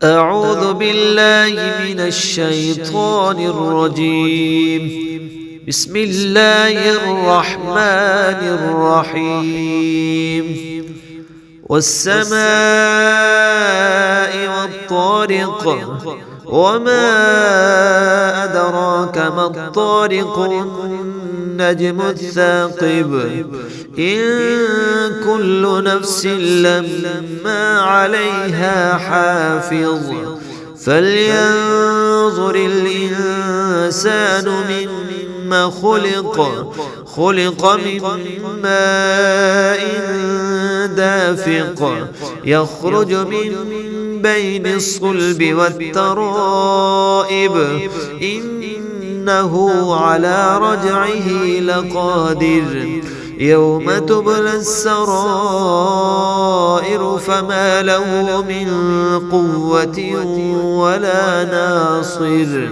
أعوذ بالله من الشيطان الرجيم. بسم الله الرحمن الرحيم. والسماء والطارق وما أدراك ما الطارق النجم الثاقب إن كل نفس لما عليها حافظ فلينظر الإنسان مما خلق من ماء دافق يخرج من بين الصلب والترائب إنه على رجعه لقادر يوم تبلى السرائر فما له من قوة ولا ناصر.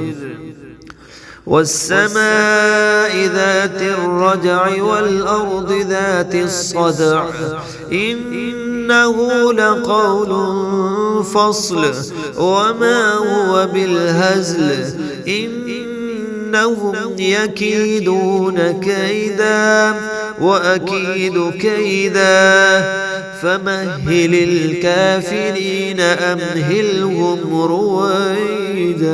والسماء ذات الرجع والأرض ذات الصدع إنه لقول فصل وما هو بالهزل إنهم يكيدون كيدا وأكيد كيدا فمهل الكافرين أمهلهم رويدا.